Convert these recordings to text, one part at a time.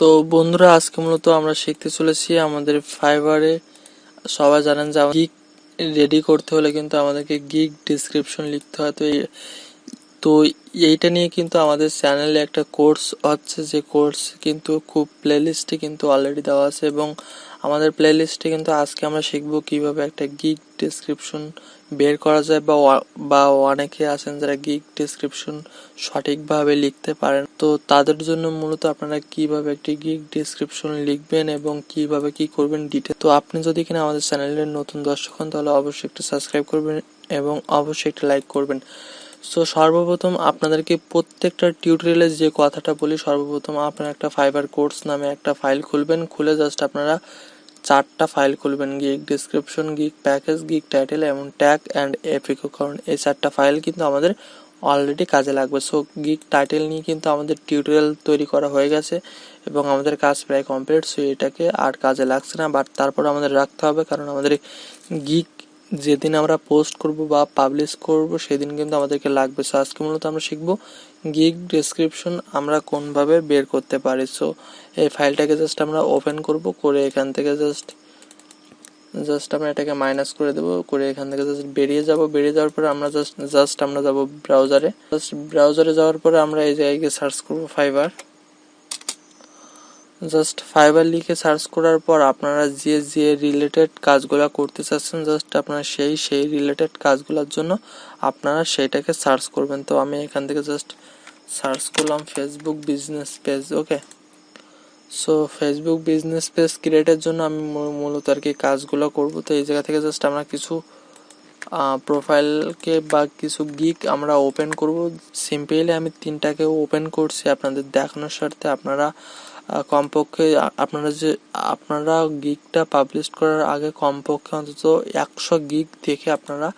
তো বন্ধুরা, আজকে মূলত আমরা শিখতে চলেছি আমাদের ফাইবারে। সবাই জানেন যে গিগ রেডি করতে হলে কিন্তু আমাদেরকে গিগ ডেসক্রিপশন লিখতে হয়। তো এইটা নিয়ে কিন্তু আমাদের চ্যানেলে একটা কোর্স হচ্ছে, যে কোর্স কিন্তু খুব প্লেলিস্টে কিন্তু অলরেডি দেওয়া আছে, এবং আমাদের প্লেলিস্টে কিন্তু আজকে আমরা শিখবো কিভাবে একটা গিগ ডেসক্রিপশন বের করা যায়, বা অনেকে আছেন যারা গিগ ডেসক্রিপশন সঠিকভাবে লিখতে পারেন। তো তাদের জন্য মূলত আপনারা কিভাবে একটি গিগ ডেসক্রিপশন লিখবেন এবং কিভাবে কি করবেন ডিটেল। তো আপনি যদি কিনা আমাদের চ্যানেলের নতুন দর্শক হন, তাহলে অবশ্যই একটু সাবস্ক্রাইব করবেন এবং অবশ্যই একটু লাইক করবেন। সো সর্বপ্রথম আপনাদেরকে প্রত্যেকটা টিউটোরিয়ালে যে কথাটা বলি, সর্বপ্রথম আপনারা একটা ফাইবার কোর্স নামে একটা ফাইল খুলবেন। খুলে জাস্ট আপনারা 4টা ফাইল খুলবেন: gig description, gig package, gig title এবং ট্যাগ অ্যান্ড এপিকো। কারণ এই 4টা ফাইল কিন্তু আমাদের অলরেডি কাজে লাগবে। সো গিগ টাইটেল নিয়ে কিন্তু আমাদের টিউটোরিয়াল তৈরি করা হয়ে গেছে এবং আমাদের কাজ প্রায় কমপ্লিট। সো এটাকে আর কাজে লাগছে না, বাট তারপর আমাদের রাখতে হবে, কারণ আমাদের গিগ যেদিন আমরা পোস্ট করব বা পাবলিশ করব সেদিন কিন্তু আমাদেরকে লাগবে। সো আজকে মূলত আমরা শিখবো গিগ ডেসক্রিপশন আমরা কোনভাবে বের করতে পারি। সো এই ফাইলটাকে জাস্ট আমরা ওপেন করব, করে এখান থেকে জাস্ট আমরা এটাকে মাইনাস করে দেবো, করে এখান থেকে জাস্ট বেরিয়ে যাওয়ার পরে আমরা জাস্ট আমরা যাব ব্রাউজারে। ব্রাউজারে যাওয়ার পরে আমরা এই জায়গায় গিয়ে সার্চ করব ফাইবার। জাস্ট ফাইবার লিখে সার্চ করার পর আপনারা যে রিলেটেড কাজগুলো করতে চাচ্ছেন, জাস্ট আপনারা সেই রিলেটেড কাজগুলোর জন্য আপনারা সেইটাকে সার্চ করবেন। তো আমি এখান থেকে জাস্ট সার্চ করলাম ফেসবুক বিজনেস পেজ। ওকে, সো ফেসবুক বিজনেস পেজ ক্রিয়েটের জন্য আমি মূলত আর কি কাজগুলো করব। তো এই জায়গা থেকে জাস্ট আমরা কিছু প্রোফাইলকে বা কিছু গিগ আমরা ওপেন করব। সিম্পলি আমি 3টাকে ওপেন করছি আপনাদের দেখানোর স্বার্থে। আপনারা কমপক্ষে আপনারা গিগটা পাবলিশ করার আগে কমপক্ষে অন্তত 100 গিগ দেখে আপনারা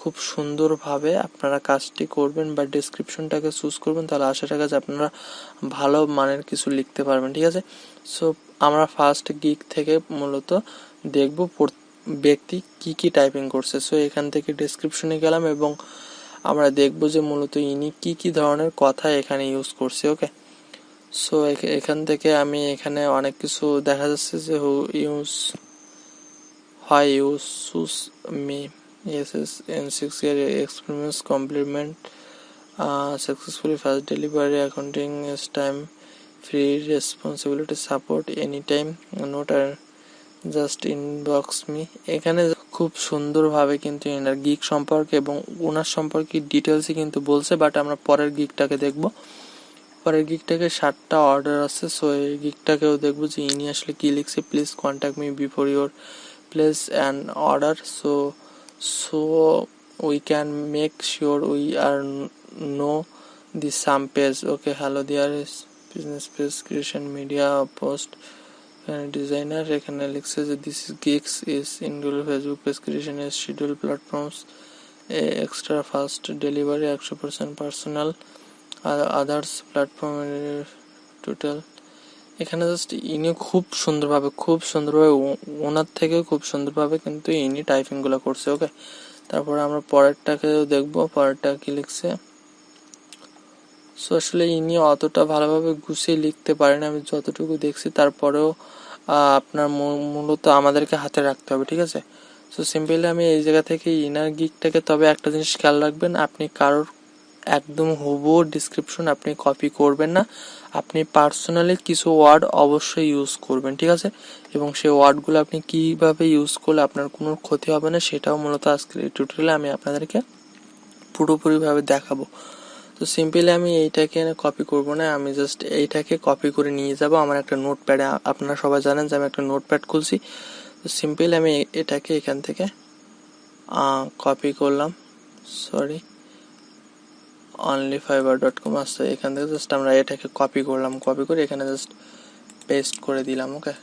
খুব সুন্দরভাবে আপনারা কাজটি করবেন বা ডেসক্রিপশনটাকে চুজ করবেন, তাহলে আশা রাখা যায় আপনারা ভালো মানের কিছু লিখতে পারবেন। ঠিক আছে, সো আমরা ফার্স্ট গিগ থেকে মূলত দেখব ব্যক্তি কি টাইপিং করছে। সো এখান থেকে ডেসক্রিপশনে গেলাম এবং আমরা দেখব যে মূলত ইনি কি ধরনের কথা এখানে ইউজ করছে। ওকে, সো এখান থেকে আমি এখানে অনেক কিছু দেখা যাচ্ছে যে why you choose me, yes in 6 year experience, compliment successfully fast delivery, accounting is time free, responsibility support anytime, not just inbox me. এখানে খুব সুন্দরভাবে কিন্তু এনার গিগ সম্পর্কে এবং ওনার সম্পর্কে ডিটেলসই কিন্তু বলছে, বাট আমরা পরের গিগটাকে দেখব। পরের গিগটাকে 7টা অর্ডার আছে। সো এই গিগটাকেও দেখবো যে ইনি আসলে কি লিখছে। Please contact me before your place an order, so we can make sure we are no the same page. Okay, hello there is business page creation media post designer. এখানে লিখছে যে this gigs is include Facebook page creation is schedule platforms extra fast delivery 100% personal others platform total. এখানে just ইনি খুব সুন্দরভাবে ওনার থেকে খুব সুন্দরভাবে কিন্তু ইনি টাইপিংগুলো করছে। ওকে, তারপরে আমরা পরেরটাকেও দেখবো, পরেরটা কি লিখছে। সো আসলে ইনি অতটা ভালোভাবে গুছিয়ে লিখতে পারেন, আমি যতটুকু দেখছি। তারপরেও আপনার মূলত আমাদেরকে হাতে রাখতে হবে। ঠিক আছে, সো সিম্পলি আমি এই জায়গা থেকে ইনার গিগটাকে, তবে একটা জিনিস খেয়াল রাখবেন, আপনি কারোর একদম হুবহু ডিসক্রিপশন আপনি কপি করবেন না, আপনি পার্সোনালি কিছু ওয়ার্ড অবশ্যই ইউজ করবেন। ঠিক আছে, এবং সেই ওয়ার্ডগুলো আপনি কিভাবে ইউজ করলে আপনার কোনো ক্ষতি হবে না, সেটাও মূলত আজকের এই টিউটোরিয়ালে আমি আপনাদেরকে পুরোপুরিভাবে দেখাবো। তো সিম্পলি আমি এইটাকে কপি করব না, আমি জাস্ট এইটাকে কপি করে নিয়ে যাব আমার একটা নোটপ্যাডে। আপনারা সবাই জানেন যে আমি একটা নোটপ্যাড খুলছি। তো সিম্পলি আমি এটাকে এখান থেকে কপি করলাম। সরি, onlyfiverr.com আসছে, এখান থেকে জাস্ট আমরা এটাকে কপি করলাম, কপি করে এখানে জাস্ট পেস্ট করে দিলাম। ওকে,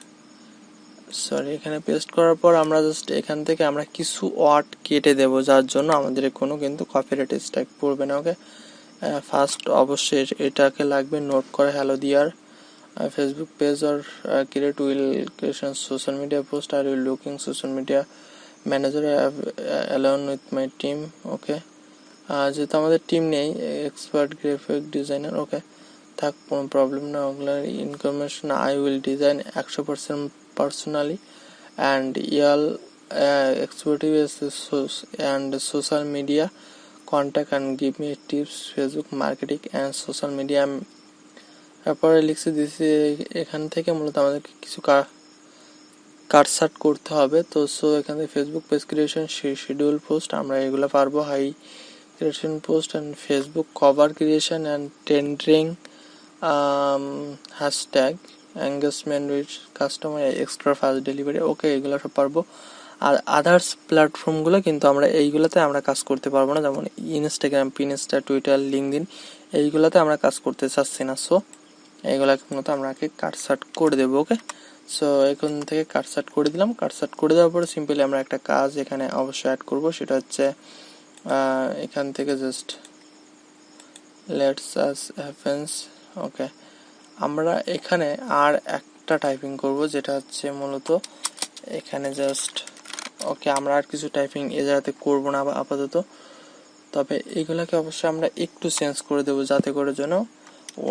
সরি, এখানে পেস্ট করার পর আমরা জাস্ট এখান থেকে আমরা কিছু ওয়ার্ড কেটে দেব, যার জন্য আমাদের কোনো কিন্তু কপিরাইট স্ট্রাইক পড়বে না। ওকে, ফার্স্ট অবশ্যই এটাকে লাগবে নোট করে, hello there Facebook page or create will creation social media post, are you looking social media manager alone with my team. Okay, যেহেতু আমাদের টিম নেই, এক্সপার্ট গ্রাফিক ডিজাইনার। ওকে, থাক, কোনো প্রবলেম না। ওগুলো information I will design 100% personally and ইয়াল expertise and social media contact and give me tips Facebook marketing and social media. তারপরে লিখছি দিছি এখান থেকে মূলত আমাদেরকে কিছু কাটসাট করতে হবে। তো সো এখান থেকে Facebook page creation, schedule post আমরা এগুলো পারবো, high creation post and Facebook cover creation and trending hashtag engagement with customer extra fast delivery. Okay, এগুলো সব পারবো। আর আদার্স প্ল্যাটফর্মগুলো কিন্তু আমরা এইগুলোতে আমরা কাজ করতে পারবো না, যেমন ইনস্টাগ্রাম, পিনস্টা, টুইটার, লিঙ্কডইন, এইগুলোতে আমরা কাজ করতে চাচ্ছি না। সো এইগুলোকে মতো আমরাকে কাটসাট করে দেবো। ওকে, সো এখান থেকে কাটসাট করে দিলাম। কাটসাট করে দেওয়ার পরে সিম্পলি আমরা একটা কাজ এখানে অবশ্যই অ্যাড করব, সেটা হচ্ছে এখান থেকে জাস্ট লেটস আস হ্যাপেন্স। ওকে, আমরা এখানে আর একটা টাইপিং করব, যেটা হচ্ছে মূলত এখানে জাস্ট ওকে, আমরা আর কিছু টাইপিং এ জায়গাতে করবো না আপাতত। তবে এইগুলোকে অবশ্যই আমরা একটু চেঞ্জ করে দেবো, যাতে করে যেন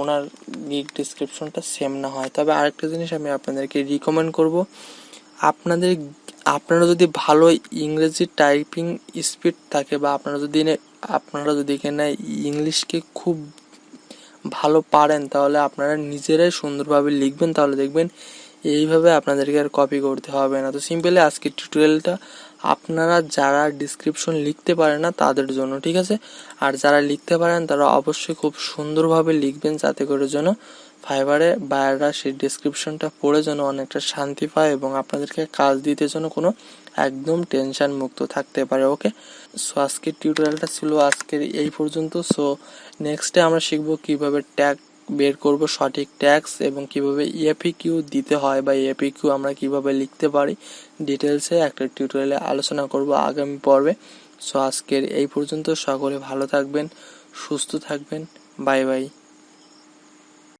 ওনার গিগ ডিসক্রিপশনটা সেম না হয়। তবে আরেকটা জিনিস আমি আপনাদেরকে রিকমেন্ড করব, আপনারা যদি ভালো ইংরেজি টাইপিং স্পিড থাকে বা আপনারা যদি এখানে ইংলিশকে খুব ভালো পারেন, তাহলে আপনারা নিজেরাই সুন্দরভাবে লিখবেন, তাহলে দেখবেন এইভাবে আপনাদেরকে আর কপি করতে হবে না। তো সিম্পলি আজকের টিউটোরিয়ালটা আপনারা যারা ডিসক্রিপশন লিখতে পারেন না তাদের জন্য, ঠিক আছে? আর যারা লিখতে পারেন তারা অবশ্যই খুব সুন্দরভাবে লিখবেন, যাতে করে যেন ফাইবারে বায়াররা সেই ডিসক্রিপশনটা পড়ে যেন অনেকটা শান্তি পায় এবং আপনাদেরকে কাজ দিতে যেন কোনো একদম টেনশন মুক্ত থাকতে পারে। ওকে, সো আজকের টিউটোরিয়ালটা ছিল আজকের এই পর্যন্ত। সো নেক্সটে আমরা শিখবো কিভাবে ট্যাগ বের করব, সঠিক ট্যাগস, এবং কিভাবে এপিকিউ দিতে হয় বা এপিকিউ আমরা কিভাবে লিখতে পারি, ডিটেলসে একটা টিউটোরিয়ালে আলোচনা করব আগামী পর্বে। সো আজকের এই পর্যন্ত। সকলে ভালো থাকবেন, সুস্থ থাকবেন, বাই বাই।